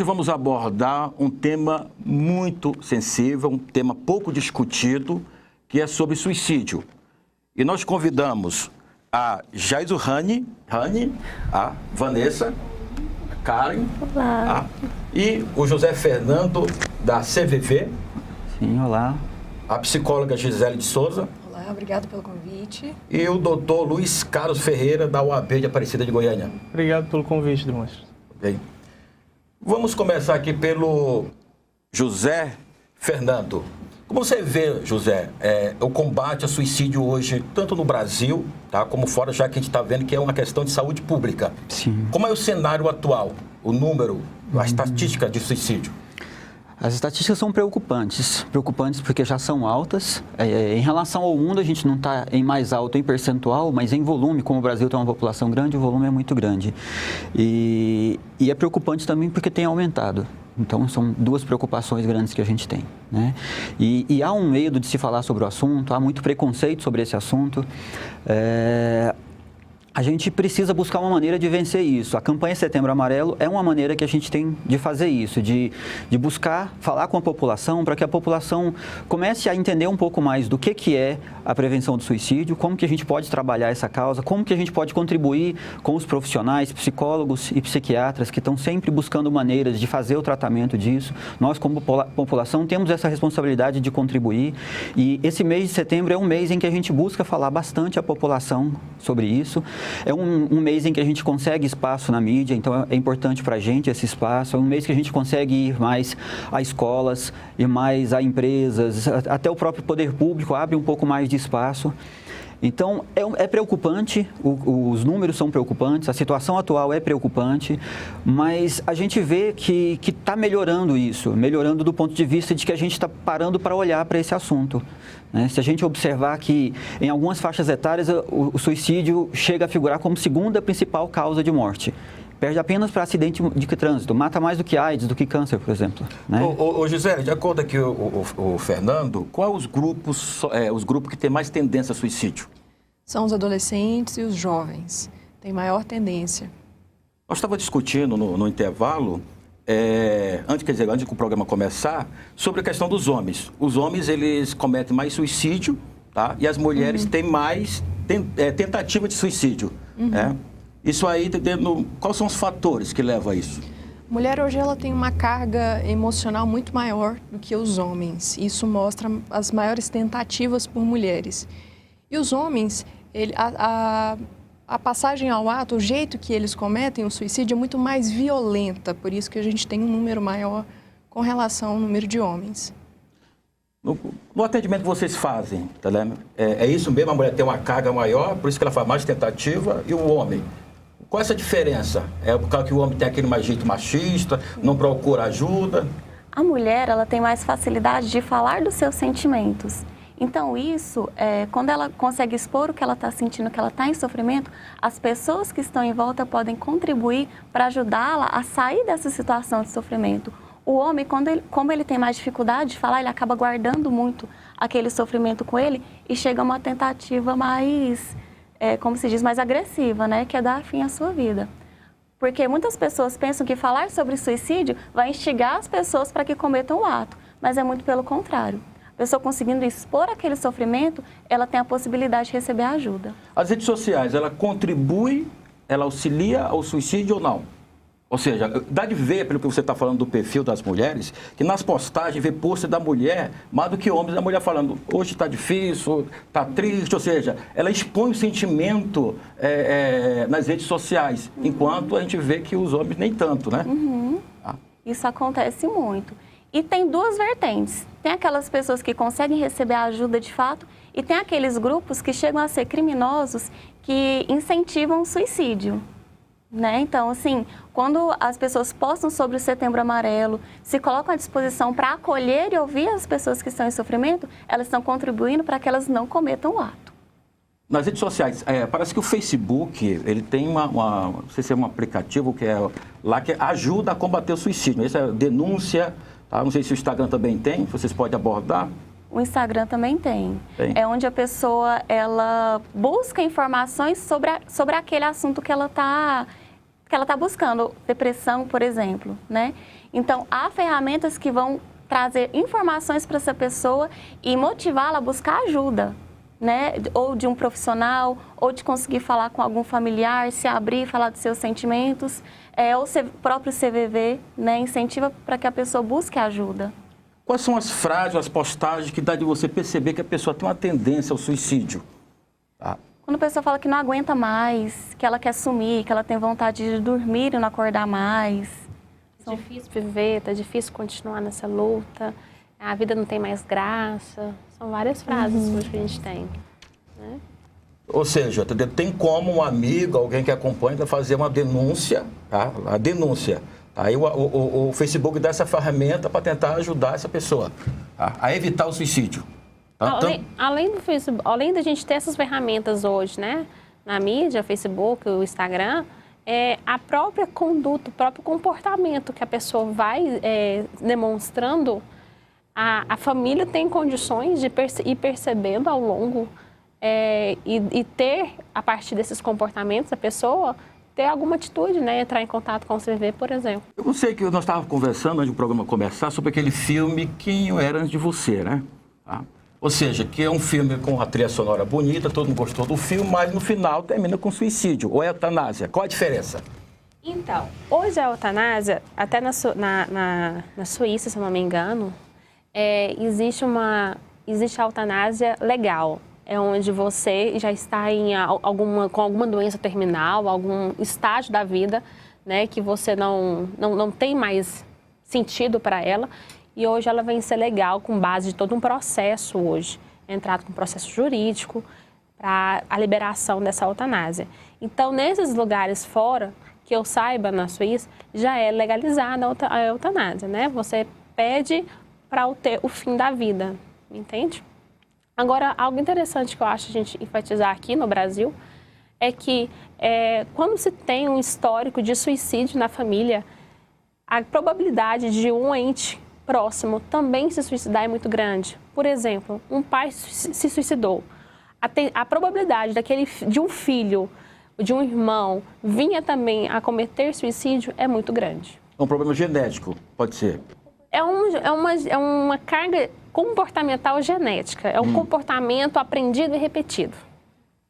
Hoje vamos abordar um tema muito sensível, um tema pouco discutido, que é sobre suicídio. E nós convidamos a Jaiso Rani, a Vanessa, a Karen, e o José Fernando, da CVV. Sim, olá. A psicóloga Gisele de Souza. Olá, obrigado pelo convite. E o doutor Luiz Carlos Ferreira, da UAB de Aparecida de Goiânia. Obrigado pelo convite, Demonstro. Bem, vamos começar aqui pelo José Fernando. Como você vê, José, o combate ao suicídio hoje, tanto no Brasil, tá, como fora, já que a gente está vendo que é uma questão de saúde pública. Sim. Como é o cenário atual, o número, a estatística de suicídio? As estatísticas são preocupantes porque já são altas. Em relação ao mundo, a gente não está em mais alto em percentual, mas em volume, como o Brasil tem uma população grande, o volume é muito grande. E é preocupante também porque tem aumentado. Então, são duas preocupações grandes que a gente tem, né? E há um medo de se falar sobre o assunto, há muito preconceito sobre esse assunto. A gente precisa buscar uma maneira de vencer isso. A campanha Setembro Amarelo é uma maneira que a gente tem de fazer isso, de buscar falar com a população para que a população comece a entender um pouco mais do que é a prevenção do suicídio, como que a gente pode trabalhar essa causa, como que a gente pode contribuir com os profissionais, psicólogos e psiquiatras que estão sempre buscando maneiras de fazer o tratamento disso. Nós, como população, temos essa responsabilidade de contribuir e esse mês de setembro é um mês em que a gente busca falar bastante à população sobre isso. É um mês em que a gente consegue espaço na mídia, então é importante para a gente esse espaço. É um mês que a gente consegue ir mais a escolas, ir mais a empresas, até o próprio poder público abre um pouco mais de espaço. Então, é preocupante, os números são preocupantes, a situação atual é preocupante, mas a gente vê que está melhorando isso, melhorando do ponto de vista de que a gente está parando para olhar para esse assunto, né? Se a gente observar que em algumas faixas etárias o suicídio chega a figurar como segunda principal causa de morte. Perde apenas para acidente de trânsito, mata mais do que AIDS, do que câncer, por exemplo, né? Ô Gisele, de acordo aqui o Fernando, quais os grupos que têm mais tendência a suicídio? São os adolescentes e os jovens. Tem maior tendência. Nós estávamos discutindo no intervalo, antes que o programa começar, sobre a questão dos homens. Os homens, eles cometem mais suicídio, tá? E as mulheres têm mais tentativa de suicídio, né? Isso aí, quais são os fatores que levam a isso? A mulher hoje ela tem uma carga emocional muito maior do que os homens. Isso mostra as maiores tentativas por mulheres. E os homens, a passagem ao ato, o jeito que eles cometem o suicídio é muito mais violenta. Por isso que a gente tem um número maior com relação ao número de homens. No atendimento que vocês fazem, tá vendo? É isso mesmo, a mulher tem uma carga maior, por isso que ela faz mais tentativa, e o homem? Qual é essa diferença? É por causa que o homem tem aquele mais jeito machista, não procura ajuda? A mulher, ela tem mais facilidade de falar dos seus sentimentos. Então, isso, quando ela consegue expor o que ela está sentindo, que ela está em sofrimento, as pessoas que estão em volta podem contribuir para ajudá-la a sair dessa situação de sofrimento. O homem, como ele tem mais dificuldade de falar, ele acaba guardando muito aquele sofrimento com ele e chega a uma tentativa mais, como se diz, mais agressiva, né? Que é dar fim à sua vida. Porque muitas pessoas pensam que falar sobre suicídio vai instigar as pessoas para que cometam o ato, mas é muito pelo contrário. A pessoa conseguindo expor aquele sofrimento, ela tem a possibilidade de receber ajuda. As redes sociais, ela contribui, ela auxilia ao suicídio ou não? Ou seja, dá de ver, pelo que você está falando do perfil das mulheres, que nas postagens vê post da mulher mais do que homens, da mulher falando, hoje está difícil, está triste, ou seja, ela expõe o sentimento nas redes sociais, enquanto a gente vê que os homens nem tanto, né? Isso acontece muito. E tem duas vertentes. Tem aquelas pessoas que conseguem receber a ajuda de fato e tem aqueles grupos que chegam a ser criminosos que incentivam o suicídio, né? Então, assim, quando as pessoas postam sobre o Setembro Amarelo, se colocam à disposição para acolher e ouvir as pessoas que estão em sofrimento, elas estão contribuindo para que elas não cometam o ato. Nas redes sociais, parece que o Facebook, ele tem não sei se é um aplicativo que lá que ajuda a combater o suicídio. Essa é denúncia, tá? Não sei se o Instagram também tem, vocês podem abordar. O Instagram também tem. É onde a pessoa ela busca informações sobre aquele assunto que ela que ela está buscando, depressão, por exemplo, né? Então, há ferramentas que vão trazer informações para essa pessoa e motivá-la a buscar ajuda, né? Ou de um profissional, ou de conseguir falar com algum familiar, se abrir, falar dos seus sentimentos, ou o próprio CVV, né? Incentiva para que a pessoa busque ajuda. Quais são as frases, as postagens que dá de você perceber que a pessoa tem uma tendência ao suicídio? Quando a pessoa fala que não aguenta mais, que ela quer sumir, que ela tem vontade de dormir e não acordar mais. Tá difícil viver, tá difícil continuar nessa luta, a vida não tem mais graça. São várias frases hoje que a gente tem, né? Ou seja, tem como um amigo, alguém que acompanha, fazer uma denúncia, tá? A denúncia. Aí o Facebook dá essa ferramenta para tentar ajudar essa pessoa, tá? A evitar o suicídio. Tá? Além do Facebook, além da gente ter essas ferramentas hoje, né? Na mídia, Facebook, o Instagram, a própria conduta, o próprio comportamento que a pessoa vai demonstrando, a família tem condições de ir percebendo ao longo e ter, a partir desses comportamentos, a pessoa ter alguma atitude, né? Entrar em contato com o CVV, por exemplo. Eu sei que nós estávamos conversando antes do programa começar sobre aquele filme Quem Eu Era Antes de Você, né? Tá? Ou seja, que é um filme com uma trilha sonora bonita, todo mundo gostou do filme, mas no final termina com suicídio ou eutanásia. Qual a diferença? Então, hoje a eutanásia, até na Suíça, se eu não me engano, existe a eutanásia legal. É onde você já está com alguma doença terminal, algum estágio da vida, né, que você não tem mais sentido para ela. E hoje ela vem ser legal com base de todo um processo hoje, entrado com processo jurídico para a liberação dessa eutanásia. Então, nesses lugares fora, que eu saiba, na Suíça, já é legalizada a eutanásia, né? Você pede para o fim da vida, entende? Agora, algo interessante que eu acho a gente enfatizar aqui no Brasil é que quando se tem um histórico de suicídio na família, a probabilidade de um ente próximo também se suicidar é muito grande. Por exemplo, um pai se suicidou. A probabilidade de um filho, de um irmão, vinha também a cometer suicídio é muito grande. É um problema genético, pode ser? É uma carga comportamental genética. É um comportamento aprendido e repetido.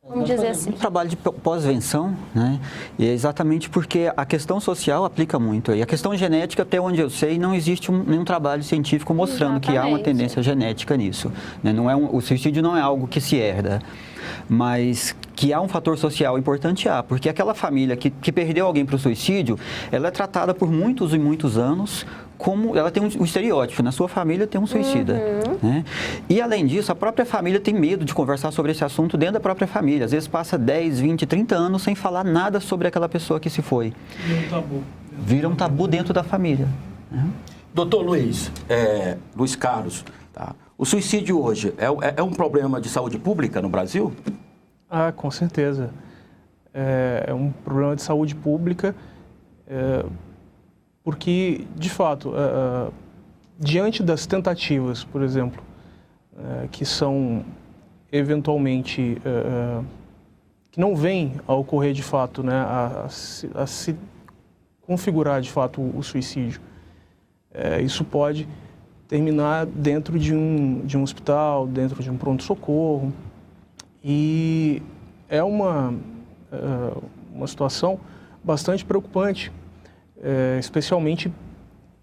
Vamos dizer assim. Um trabalho de pós-venção, né? E é exatamente porque a questão social aplica muito. E a questão genética, até onde eu sei, não existe nenhum trabalho científico mostrando que há uma tendência genética nisso, né? O suicídio não é algo que se herda, mas que há um fator social importante, porque aquela família que perdeu alguém para o suicídio, ela é tratada por muitos e muitos anos como ela tem um estereótipo, na sua família tem um suicida, né? E além disso, a própria família tem medo de conversar sobre esse assunto dentro da própria família. Às vezes passa 10, 20, 30 anos sem falar nada sobre aquela pessoa que se foi. Vira um tabu. Vira um tabu dentro da família, né? Doutor Luiz Carlos, tá? O suicídio hoje é um problema de saúde pública no Brasil? Ah, com certeza. É um problema de saúde pública, porque, de fato, diante das tentativas, por exemplo, que são eventualmente, que não vêm a ocorrer de fato, né, a se configurar de fato o suicídio, isso pode terminar dentro de um hospital, dentro de um pronto-socorro, e é uma situação bastante preocupante, especialmente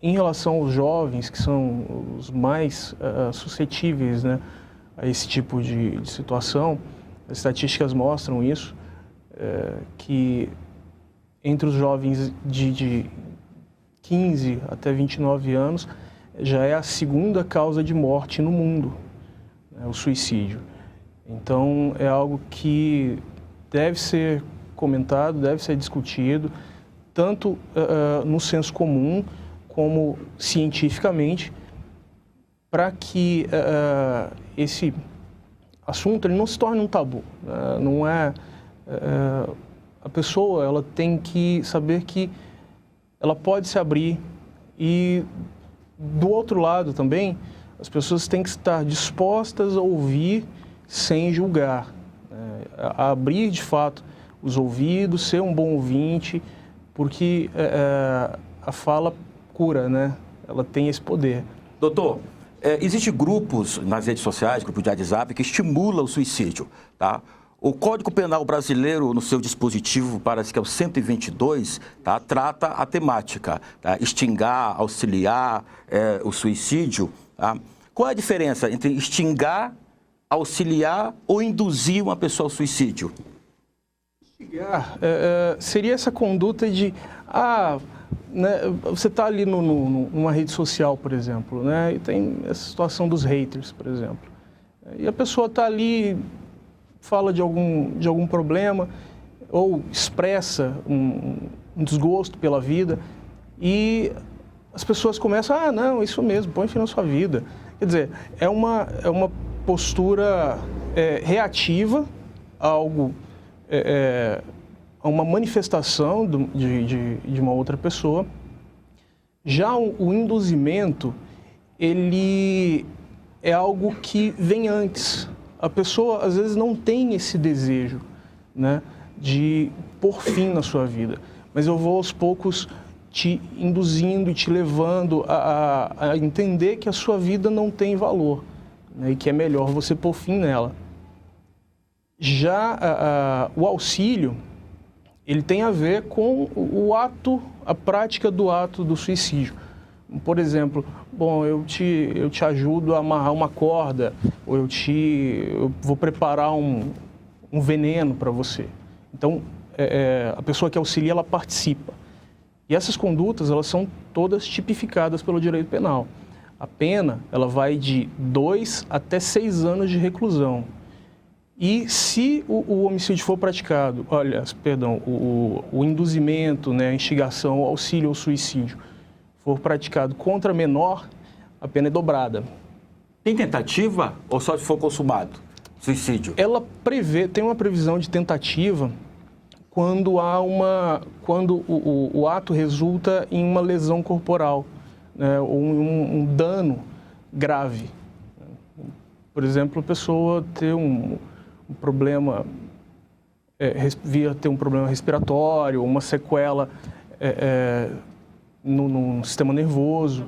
em relação aos jovens, que são os mais suscetíveis, né, a esse tipo de situação. As estatísticas mostram isso, que entre os jovens de 15 até 29 anos, já é a segunda causa de morte no mundo, né, o suicídio. Então, é algo que deve ser comentado, deve ser discutido, tanto no senso comum como cientificamente, para que esse assunto ele não se torne um tabu. Não é, a pessoa ela tem que saber que ela pode se abrir e, do outro lado também, as pessoas têm que estar dispostas a ouvir sem julgar, a abrir de fato os ouvidos, ser um bom ouvinte, porque a fala cura, né? Ela tem esse poder. Doutor, existem grupos nas redes sociais, grupo de WhatsApp, que estimulam o suicídio, tá? O Código Penal brasileiro, no seu dispositivo, parece que é o 122, tá? Trata a temática, tá? Extingar, auxiliar o suicídio. Tá? Qual é a diferença entre extingar, auxiliar ou induzir uma pessoa ao suicídio? Extingar seria essa conduta de... né, você está ali numa rede social, por exemplo, né, e tem essa situação dos haters, por exemplo. E a pessoa está ali, fala de algum problema ou expressa um desgosto pela vida e as pessoas começam, não, isso mesmo, põe fim na sua vida. Quer dizer, é uma postura reativa a algo, a uma manifestação de uma outra pessoa. Já o induzimento, ele é algo que vem antes. A pessoa, às vezes, não tem esse desejo, né, de pôr fim na sua vida. Mas eu vou, aos poucos, te induzindo e te levando a entender que a sua vida não tem valor, né, e que é melhor você pôr fim nela. Já o auxílio, ele tem a ver com a prática do ato do suicídio. Por exemplo, bom, eu te ajudo a amarrar uma corda, ou eu vou preparar um veneno para você. Então, a pessoa que auxilia, ela participa. E essas condutas, elas são todas tipificadas pelo direito penal. A pena, ela vai de 2 até 6 anos de reclusão. E se o homicídio for praticado, o induzimento, né, a instigação, o auxílio ao suicídio, for praticado contra menor, a pena é dobrada. Tem tentativa ou só se for consumado suicídio? Ela tem uma previsão de tentativa quando o ato resulta em uma lesão corporal, né, ou um dano grave. Por exemplo, a pessoa ter um problema, via ter um problema respiratório, uma sequela no sistema nervoso,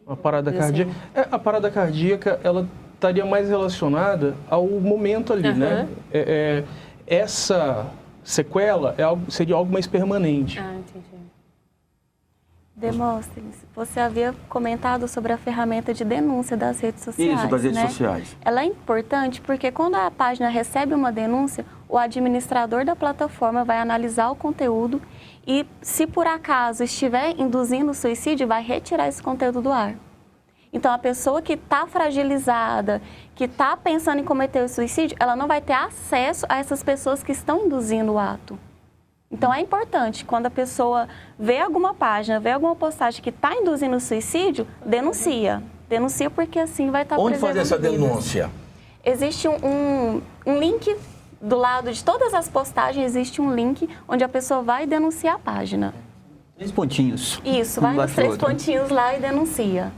uma parada cardíaca. A parada cardíaca, ela estaria mais relacionada ao momento ali, né? Essa sequela seria algo mais permanente. Entendi. Demóstenes, você havia comentado sobre a ferramenta de denúncia das redes sociais. Isso, das redes né? sociais. Ela é importante porque quando a página recebe uma denúncia, o administrador da plataforma vai analisar o conteúdo e, se por acaso estiver induzindo o suicídio, vai retirar esse conteúdo do ar. Então, a pessoa que está fragilizada, que está pensando em cometer o suicídio, ela não vai ter acesso a essas pessoas que estão induzindo o ato. Então, é importante, quando a pessoa vê alguma página, vê alguma postagem que está induzindo o suicídio, denuncia. Denuncia porque assim vai estar Onde fazer essa vidas. denúncia? Existe um link do lado de todas as postagens, existe um link onde a pessoa vai denunciar a página. 3 pontinhos. Isso, vai nos 3 pontinhos lá e denuncia.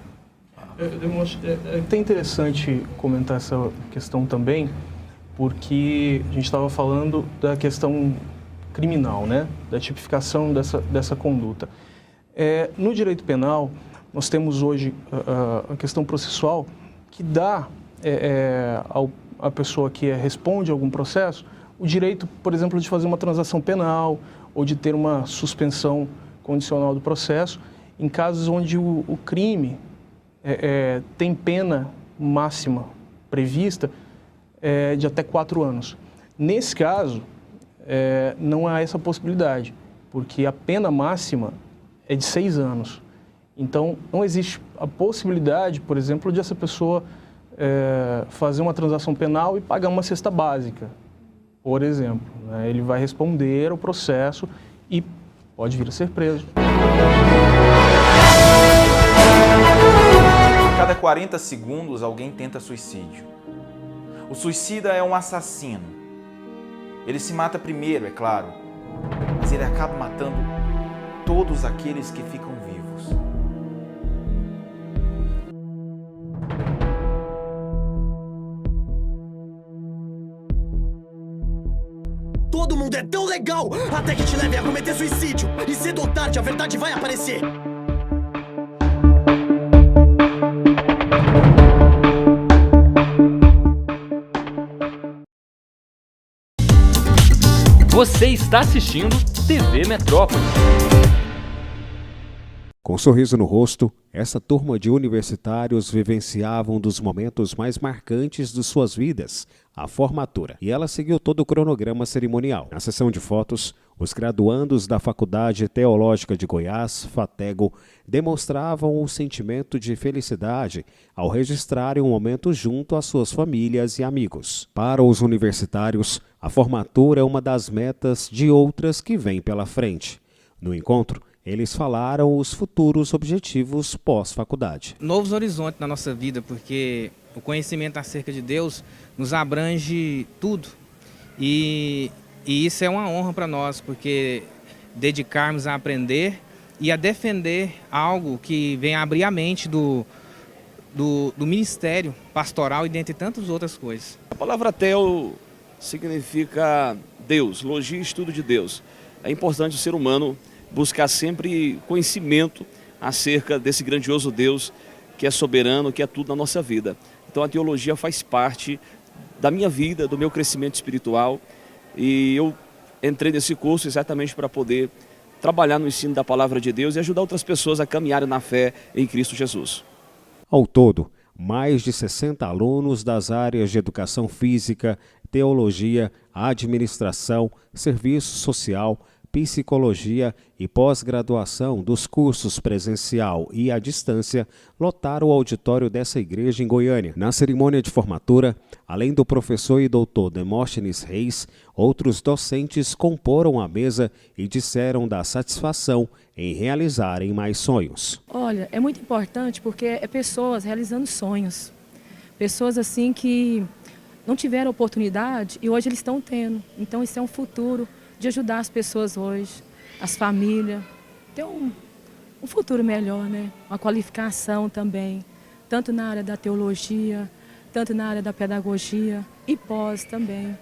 É até interessante comentar essa questão também, porque a gente estava falando da questão criminal, né? Da tipificação dessa conduta. No direito penal, nós temos hoje a questão processual que dá à pessoa que responde a algum processo o direito, por exemplo, de fazer uma transação penal ou de ter uma suspensão condicional do processo em casos onde o crime tem pena máxima prevista de até 4 anos. Nesse caso, não há essa possibilidade, porque a pena máxima é de 6 anos. Então, não existe a possibilidade, por exemplo, de essa pessoa fazer uma transação penal e pagar uma cesta básica, por exemplo. Né? Ele vai responder ao processo e pode vir a ser preso. A cada 40 segundos, alguém tenta suicídio. O suicida é um assassino. Ele se mata primeiro, é claro, mas ele acaba matando todos aqueles que ficam vivos. Todo mundo é tão legal até que te leve a cometer suicídio e cedo tarde, a verdade vai aparecer. Você está assistindo TV Metrópole. Com um sorriso no rosto, essa turma de universitários vivenciava um dos momentos mais marcantes de suas vidas, a formatura. E ela seguiu todo o cronograma cerimonial. Na sessão de fotos, os graduandos da Faculdade Teológica de Goiás, FATEGO, demonstravam um sentimento de felicidade ao registrarem um momento junto às suas famílias e amigos. Para os universitários, a formatura é uma das metas de outras que vêm pela frente. No encontro, eles falaram os futuros objetivos pós-faculdade. Novos horizontes na nossa vida, porque o conhecimento acerca de Deus nos abrange tudo. E isso é uma honra para nós, porque dedicarmos a aprender e a defender algo que vem abrir a mente do ministério pastoral e dentre tantas outras coisas. A palavra teo significa Deus, logia e estudo de Deus. É importante o ser humano buscar sempre conhecimento acerca desse grandioso Deus que é soberano, que é tudo na nossa vida. Então a teologia faz parte da minha vida, do meu crescimento espiritual, e eu entrei nesse curso exatamente para poder trabalhar no ensino da palavra de Deus e ajudar outras pessoas a caminharem na fé em Cristo Jesus. Ao todo, mais de 60 alunos das áreas de educação física, teologia, administração, serviço social, psicologia e pós-graduação dos cursos presencial e à distância lotaram o auditório dessa igreja em Goiânia. Na cerimônia de formatura, além do professor e doutor Demóstenes Reis, outros docentes comporam a mesa e disseram da satisfação em realizarem mais sonhos. Olha, é muito importante porque é pessoas realizando sonhos. Pessoas assim que não tiveram oportunidade e hoje eles estão tendo. Então isso é um futuro de ajudar as pessoas hoje, as famílias, ter um futuro melhor, né? Uma qualificação também, tanto na área da teologia, tanto na área da pedagogia e pós também.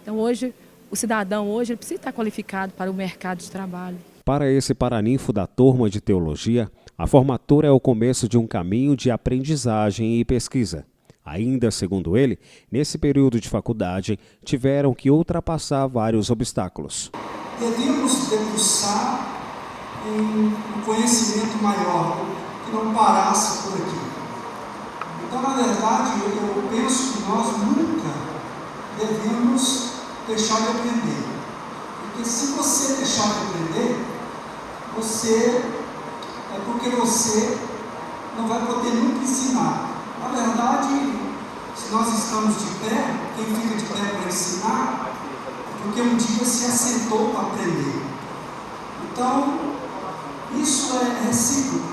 Então hoje, o cidadão hoje ele precisa estar qualificado para o mercado de trabalho. Para esse paraninfo da turma de teologia, a formatura é o começo de um caminho de aprendizagem e pesquisa. Ainda, segundo ele, nesse período de faculdade, tiveram que ultrapassar vários obstáculos. Devemos debruçar em um conhecimento maior, que não parasse por aqui. Então, na verdade, eu penso que nós nunca devemos deixar de aprender. Porque se você deixar de aprender, é porque você não vai poder nunca ensinar. Na verdade, se nós estamos de pé, quem fica de pé para ensinar, é porque um dia se assentou para aprender. Então, isso é recíproco.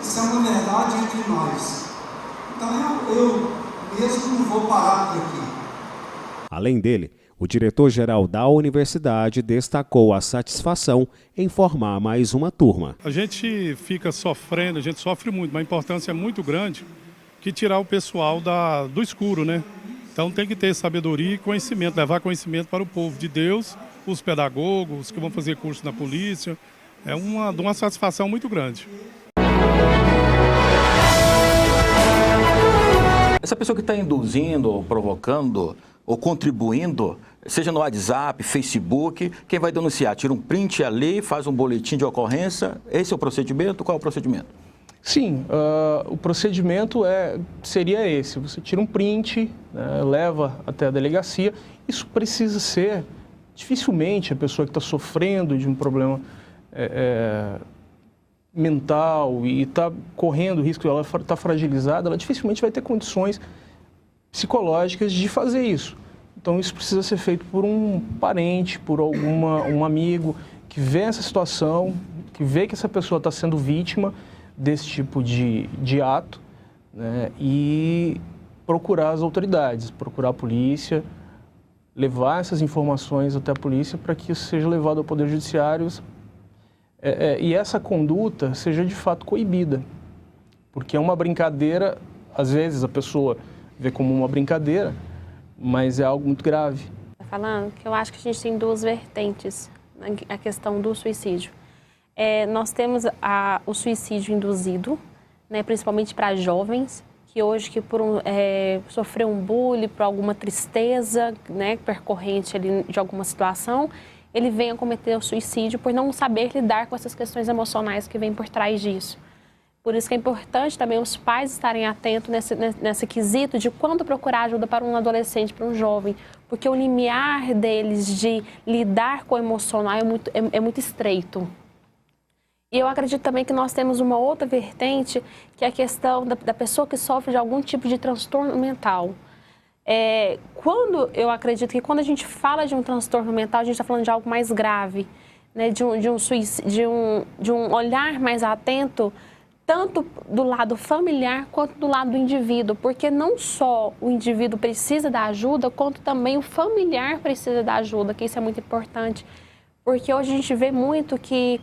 Isso é uma verdade entre nós. Então, eu mesmo não vou parar por aqui. Além dele, o diretor-geral da universidade destacou a satisfação em formar mais uma turma. A gente fica sofrendo, a gente sofre muito, mas a importância é muito grande que tirar o pessoal do escuro, né? Então tem que ter sabedoria e conhecimento, levar conhecimento para o povo de Deus, os pedagogos que vão fazer curso na polícia. É uma satisfação muito grande. Essa pessoa que está induzindo, ou provocando, ou contribuindo, seja no WhatsApp, Facebook, quem vai denunciar? Tira um print ali, faz um boletim de ocorrência. Esse é o procedimento? Qual é o procedimento? Sim, o procedimento seria esse. Você tira um print, né, leva até a delegacia. Isso precisa ser, dificilmente, a pessoa que está sofrendo de um problema mental e está correndo risco de ela estar fragilizada, ela dificilmente vai ter condições psicológicas de fazer isso. Então isso precisa ser feito por um parente, por um amigo que vê essa situação, que vê que essa pessoa está sendo vítima desse tipo de ato, né, e procurar as autoridades, procurar a polícia, levar essas informações até a polícia para que isso seja levado ao Poder Judiciário e essa conduta seja de fato coibida. Porque é uma brincadeira, às vezes a pessoa vê como uma brincadeira, mas é algo muito grave. Falando que eu acho que a gente tem duas vertentes na questão do suicídio. nós temos o suicídio induzido, né, principalmente para jovens, que hoje sofreu um bullying, por alguma tristeza, né, percorrente ali de alguma situação, ele vem a cometer o suicídio por não saber lidar com essas questões emocionais que vêm por trás disso. Por isso que é importante também os pais estarem atentos nesse quesito de quando procurar ajuda para um adolescente, para um jovem, porque o limiar deles de lidar com o emocional é muito estreito. E eu acredito também que nós temos uma outra vertente, que é a questão da pessoa que sofre de algum tipo de transtorno mental. Eu acredito que quando a gente fala de um transtorno mental, a gente está falando de algo mais grave, né? de um olhar mais atento, tanto do lado familiar quanto do lado do indivíduo, porque não só o indivíduo precisa da ajuda, quanto também o familiar precisa da ajuda, que isso é muito importante, porque hoje a gente vê muito que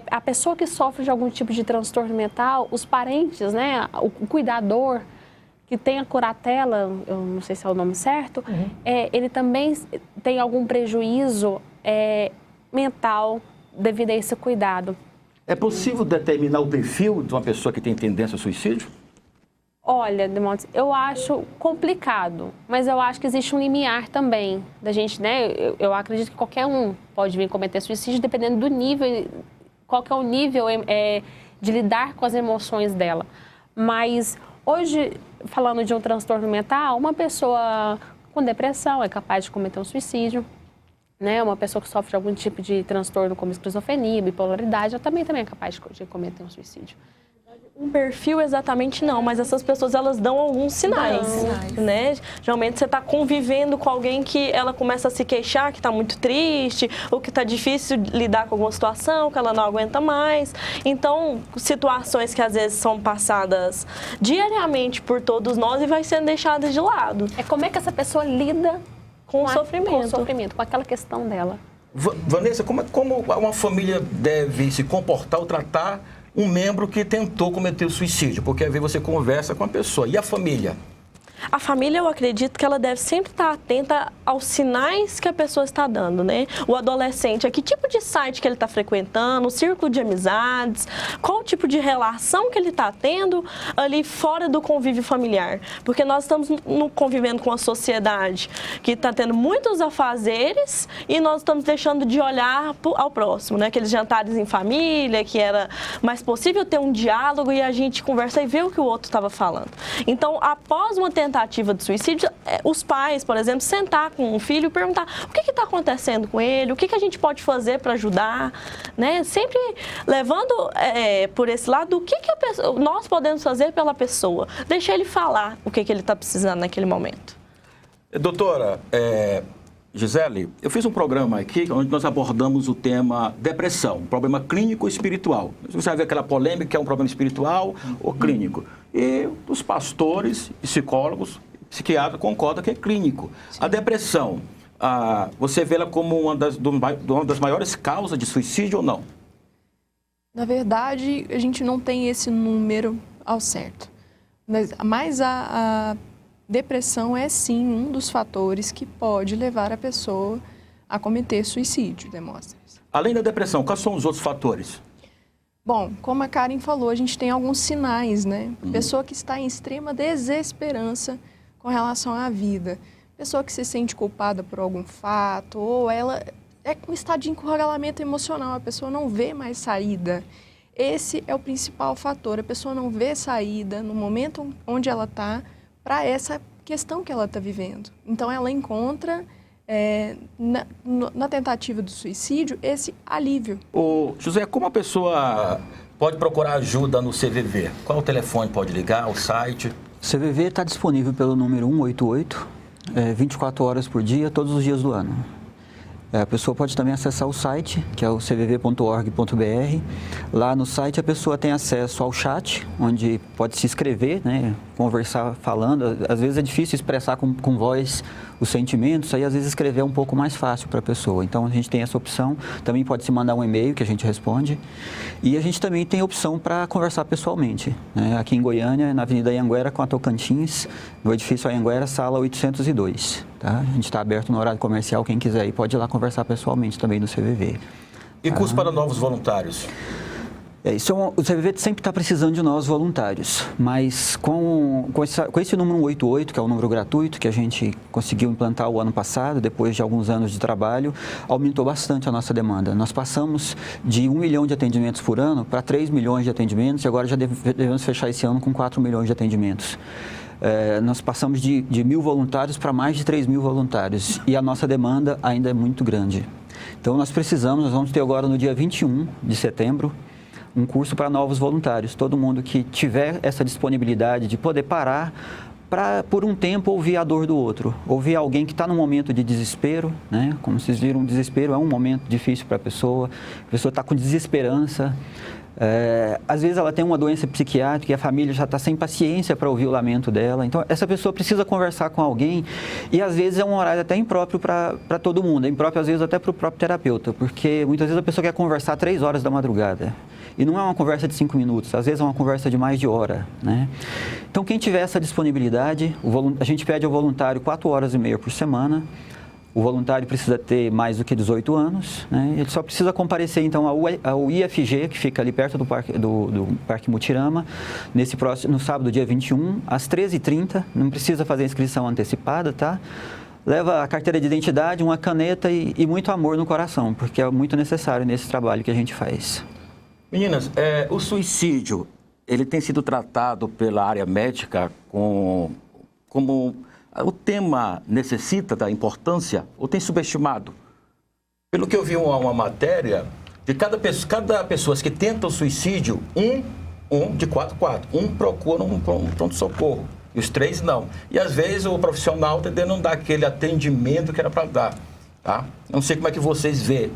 a pessoa que sofre de algum tipo de transtorno mental, os parentes, né, o cuidador que tem a curatela, eu não sei se é o nome certo, ele também tem algum prejuízo mental devido a esse cuidado. É possível determinar o perfil de uma pessoa que tem tendência ao suicídio? Olha, Demontes, eu acho complicado, mas eu acho que existe um limiar também da gente, né? Eu acredito que qualquer um pode vir cometer suicídio dependendo do nível, qual que é o nível de lidar com as emoções dela. Mas hoje, falando de um transtorno mental, uma pessoa com depressão é capaz de cometer um suicídio. Né, uma pessoa que sofre de algum tipo de transtorno como esquizofrenia, bipolaridade, ela também é capaz de cometer um suicídio. Um perfil exatamente não, mas essas pessoas elas dão alguns sinais, né? Geralmente você está convivendo com alguém que ela começa a se queixar, que está muito triste, ou que está difícil lidar com alguma situação, que ela não aguenta mais. Então, situações que às vezes são passadas diariamente por todos nós e vai sendo deixadas de lado. Como é que essa pessoa lida com o sofrimento, com aquela questão dela. Vanessa, como uma família deve se comportar ou tratar um membro que tentou cometer o suicídio? Porque às vezes você conversa com a pessoa. E a família? A família, eu acredito que ela deve sempre estar atenta aos sinais que a pessoa está dando, né? O adolescente, que tipo de site que ele está frequentando, o círculo de amizades, qual tipo de relação que ele está tendo ali fora do convívio familiar. Porque nós estamos convivendo com uma sociedade que está tendo muitos afazeres e nós estamos deixando de olhar ao próximo, né? Aqueles jantares em família, que era mais possível ter um diálogo e a gente conversa e ver o que o outro estava falando. Então, após uma tentativa de suicídio, os pais, por exemplo, sentar com um filho e perguntar o que está acontecendo com ele, o que a gente pode fazer para ajudar, né? Sempre levando por esse lado o que nós podemos fazer pela pessoa. Deixa ele falar o que ele está precisando naquele momento. Doutora Gisele, eu fiz um programa aqui onde nós abordamos o tema depressão, um problema clínico espiritual. Você vai ver aquela polêmica que é um problema espiritual ou clínico. E os pastores, psicólogos, psiquiatras concordam que é clínico. Sim. A depressão, você vê ela como uma das maiores causas de suicídio ou não? Na verdade, a gente não tem esse número ao certo. Mas a depressão é sim um dos fatores que pode levar a pessoa a cometer suicídio, Demóstenes. Além da depressão, quais são os outros fatores? Bom, como a Karen falou, a gente tem alguns sinais, né? Pessoa que está em extrema desesperança com relação à vida. Pessoa que se sente culpada por algum fato, ou ela é com estado de encurralamento emocional, a pessoa não vê mais saída. Esse é o principal fator, a pessoa não vê saída no momento onde ela está para essa questão que ela está vivendo. Então, ela encontra, na tentativa do suicídio, esse alívio. José, como a pessoa pode procurar ajuda no CVV? Qual o telefone pode ligar, o site? O CVV está disponível pelo número 188, 24 horas por dia, todos os dias do ano. A pessoa pode também acessar o site, que é o cvv.org.br. Lá no site a pessoa tem acesso ao chat, onde pode se inscrever, né, conversar falando. Às vezes é difícil expressar com voz os sentimentos, aí às vezes escrever é um pouco mais fácil para a pessoa. Então a gente tem essa opção, também pode se mandar um e-mail que a gente responde. E a gente também tem a opção para conversar pessoalmente, né, aqui em Goiânia, na Avenida Anhanguera com a Tocantins, no edifício Anhanguera, sala 802. Tá? A gente está aberto no horário comercial, quem quiser ir pode ir lá conversar pessoalmente também no CVV. E curso para novos voluntários? O CVV sempre está precisando de nós voluntários, mas com esse número 188, que é o número gratuito que a gente conseguiu implantar o ano passado, depois de alguns anos de trabalho, aumentou bastante a nossa demanda. Nós passamos de 1 milhão de atendimentos por ano para 3 milhões de atendimentos e agora já devemos fechar esse ano com 4 milhões de atendimentos. Nós passamos de 1.000 voluntários para mais de 3.000 voluntários e a nossa demanda ainda é muito grande. Então nós vamos ter agora no dia 21 de setembro, um curso para novos voluntários. Todo mundo que tiver essa disponibilidade de poder parar para, por um tempo, ouvir a dor do outro. Ouvir alguém que está num momento de desespero, né? Como vocês viram, o desespero é um momento difícil para a pessoa está com desesperança. Às vezes ela tem uma doença psiquiátrica e a família já está sem paciência para ouvir o lamento dela. Então, essa pessoa precisa conversar com alguém e, às vezes, é um horário até impróprio para todo mundo. É impróprio, às vezes, até para o próprio terapeuta, porque muitas vezes a pessoa quer conversar 3 horas da madrugada. E não é uma conversa de 5 minutos, às vezes é uma conversa de mais de hora, né? Então, quem tiver essa disponibilidade, a gente pede ao voluntário 4 horas e meia por semana. O voluntário precisa ter mais do que 18 anos, né? Ele só precisa comparecer, então, ao IFG, que fica ali perto do Parque Mutirama, no sábado, dia 21, às 13h30. Não precisa fazer inscrição antecipada, tá? Leva a carteira de identidade, uma caneta e muito amor no coração, porque é muito necessário nesse trabalho que a gente faz. Meninas, o suicídio, ele tem sido tratado pela área médica como o tema necessita da importância ou tem subestimado? Pelo que eu vi uma matéria, de cada pessoa que tenta o suicídio, de 4, procura um pronto-socorro e os 3 não. E às vezes o profissional não dá aquele atendimento que era para dar. Tá? Eu não sei como é que vocês vê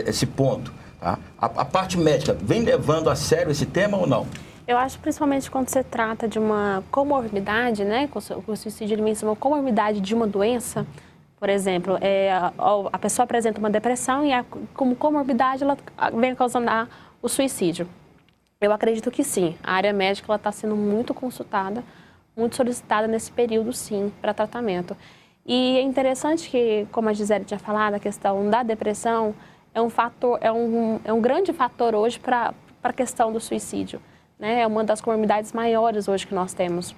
esse ponto. Tá? A parte médica vem levando a sério esse tema ou não? Eu acho principalmente quando se trata de uma comorbidade, né? O suicídio ele vem ser uma comorbidade de uma doença. Por exemplo, a pessoa apresenta uma depressão e como comorbidade ela vem causando o suicídio. Eu acredito que sim. A área médica está sendo muito consultada, muito solicitada nesse período, sim, para tratamento. E é interessante que, como a Gisele tinha falado, a questão da depressão é um grande fator hoje para a questão do suicídio. Né? É uma das comorbidades maiores hoje que nós temos.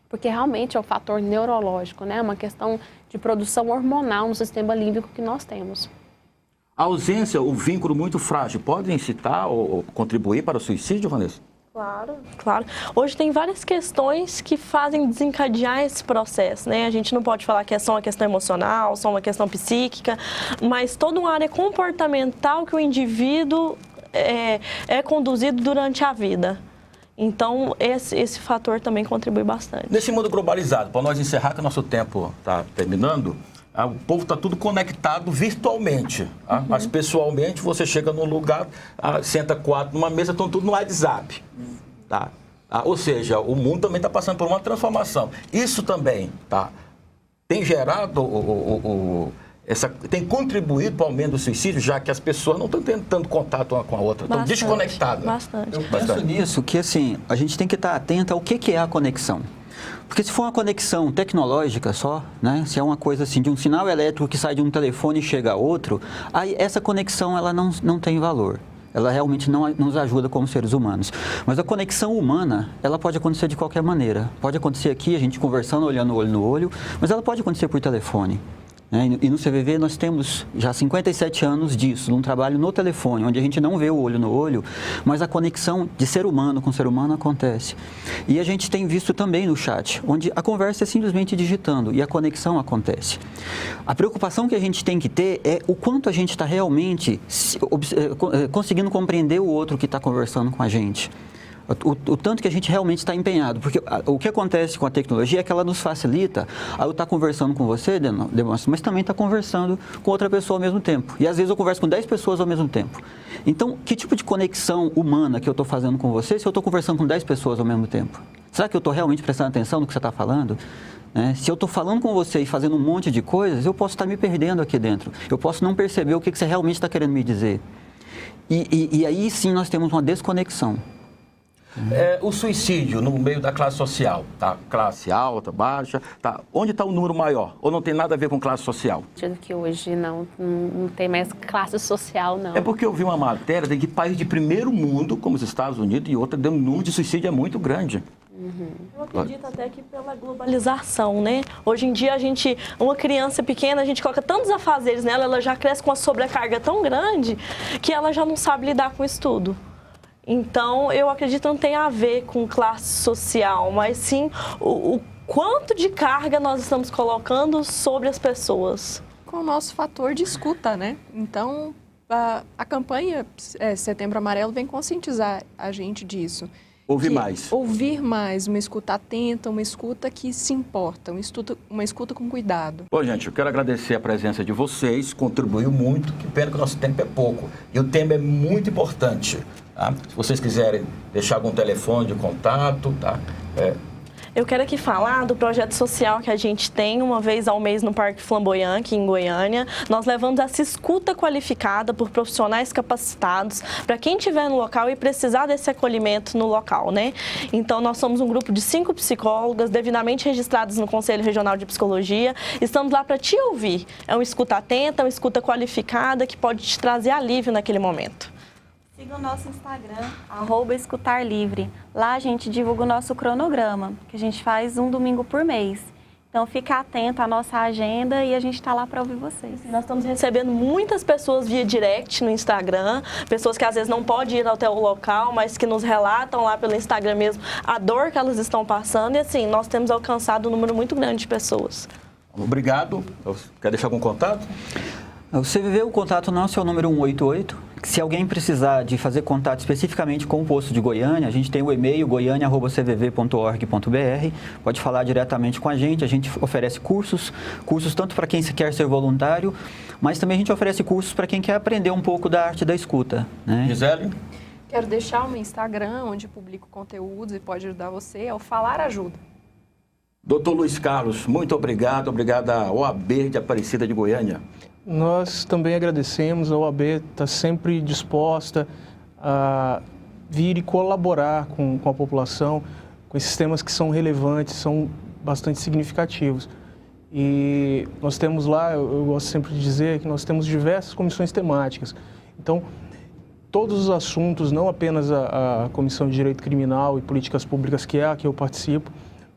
Porque realmente é um fator neurológico, né? É uma questão de produção hormonal no sistema límbico que nós temos. A ausência, o vínculo muito frágil, pode incitar ou contribuir para o suicídio, Vanessa? Claro, claro. Hoje tem várias questões que fazem desencadear esse processo, né? A gente não pode falar que é só uma questão emocional, só uma questão psíquica, mas toda uma área comportamental que o indivíduo é conduzido durante a vida. Então, esse fator também contribui bastante. Nesse mundo globalizado, para nós encerrar, que o nosso tempo está terminando, o povo está tudo conectado virtualmente. Uhum. Mas, pessoalmente, você chega num lugar, senta 4 numa mesa, estão tudo no WhatsApp. Tá? Ou seja, o mundo também está passando por uma transformação. Isso também tem gerado tem contribuído para o aumento do suicídio, já que as pessoas não estão tendo tanto contato uma com a outra, estão desconectadas. Bastante. Eu penso nisso que, assim, a gente tem que estar atento ao que é a conexão. Porque se for uma conexão tecnológica só, né, se é uma coisa assim, de um sinal elétrico que sai de um telefone e chega a outro, aí essa conexão ela não tem valor. Ela realmente não nos ajuda como seres humanos. Mas a conexão humana, ela pode acontecer de qualquer maneira. Pode acontecer aqui, a gente conversando, olhando olho no olho, mas ela pode acontecer por telefone. E no CVV nós temos já 57 anos disso, num trabalho no telefone, onde a gente não vê o olho no olho, mas a conexão de ser humano com ser humano acontece. E a gente tem visto também no chat, onde a conversa é simplesmente digitando e a conexão acontece. A preocupação que a gente tem que ter é o quanto a gente está realmente conseguindo compreender o outro que está conversando com a gente. O tanto que a gente realmente está empenhado, porque o que acontece com a tecnologia é que ela nos facilita eu estar conversando com você, mas também está conversando com outra pessoa ao mesmo tempo. E às vezes eu converso com 10 pessoas ao mesmo tempo. Então, que tipo de conexão humana que eu estou fazendo com você se eu estou conversando com 10 pessoas ao mesmo tempo? Será que eu estou realmente prestando atenção no que você está falando? Se eu estou falando com você e fazendo um monte de coisas, eu posso estar me perdendo aqui dentro. Eu posso não perceber o que você realmente está querendo me dizer. E aí sim nós temos uma desconexão. O suicídio no meio da classe social, tá? Classe alta, baixa, tá? Onde está o número maior? Ou não tem nada a ver com classe social? Acho que hoje não tem mais classe social, não. É porque eu vi uma matéria de que países de primeiro mundo, como os Estados Unidos e outros, o número de suicídio é muito grande. Eu acredito até que pela globalização, né? Hoje em dia, uma criança pequena, a gente coloca tantos afazeres nela, ela já cresce com uma sobrecarga tão grande que ela já não sabe lidar com isso tudo. Então, eu acredito que não tem a ver com classe social, mas sim o quanto de carga nós estamos colocando sobre as pessoas. Com o nosso fator de escuta, né? Então, a campanha Setembro Amarelo vem conscientizar a gente disso. Ouvir mais. Ouvir mais, uma escuta atenta, uma escuta que se importa, uma escuta com cuidado. Bom, gente, eu quero agradecer a presença de vocês, contribuiu muito, que pena que o nosso tempo é pouco. E o tema é muito importante, tá? Se vocês quiserem deixar algum telefone de contato, tá? Eu quero aqui falar do projeto social que a gente tem uma vez ao mês no Parque Flamboyant, aqui em Goiânia. Nós levamos essa escuta qualificada por profissionais capacitados para quem estiver no local e precisar desse acolhimento no local, né? Então, nós somos um grupo de 5 psicólogas devidamente registradas no Conselho Regional de Psicologia. Estamos lá para te ouvir. É uma escuta atenta, uma escuta qualificada que pode te trazer alívio naquele momento. Siga o nosso Instagram, @escutarlivre. Lá a gente divulga o nosso cronograma, que a gente faz um domingo por mês. Então fica atento à nossa agenda e a gente está lá para ouvir vocês. Nós estamos recebendo muitas pessoas via direct no Instagram, pessoas que às vezes não podem ir até o local, mas que nos relatam lá pelo Instagram mesmo a dor que elas estão passando. E assim, nós temos alcançado um número muito grande de pessoas. Obrigado. Quer deixar algum contato? O CVV, o contato nosso é o número 188. Se alguém precisar de fazer contato especificamente com o posto de Goiânia, a gente tem o e-mail goiania@cvv.org.br. Pode falar diretamente com a gente oferece cursos tanto para quem quer ser voluntário, mas também a gente oferece cursos para quem quer aprender um pouco da arte da escuta, né? Gisele? Quero deixar o meu Instagram, onde publico conteúdos e pode ajudar você, é o Falar Ajuda. Doutor Luiz Carlos, muito obrigado. Obrigado à OAB de Aparecida de Goiânia. Nós também agradecemos, a OAB está sempre disposta a vir e colaborar com a população, com esses temas que são relevantes, são bastante significativos. E nós temos lá, eu gosto sempre de dizer, que nós temos diversas comissões temáticas. Então, todos os assuntos, não apenas a Comissão de Direito Criminal e Políticas Públicas, que é a que eu participo,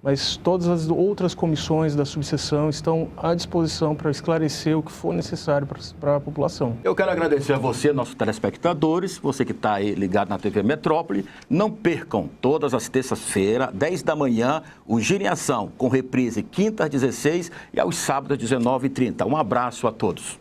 mas todas as outras comissões da subseção estão à disposição para esclarecer o que for necessário para a população. Eu quero agradecer a você, nossos telespectadores, você que está aí ligado na TV Metrópole. Não percam, todas as terças-feiras, 10 da manhã, o Gira em Ação, com reprise quinta às 16 e aos sábados às 19h30. Um abraço a todos.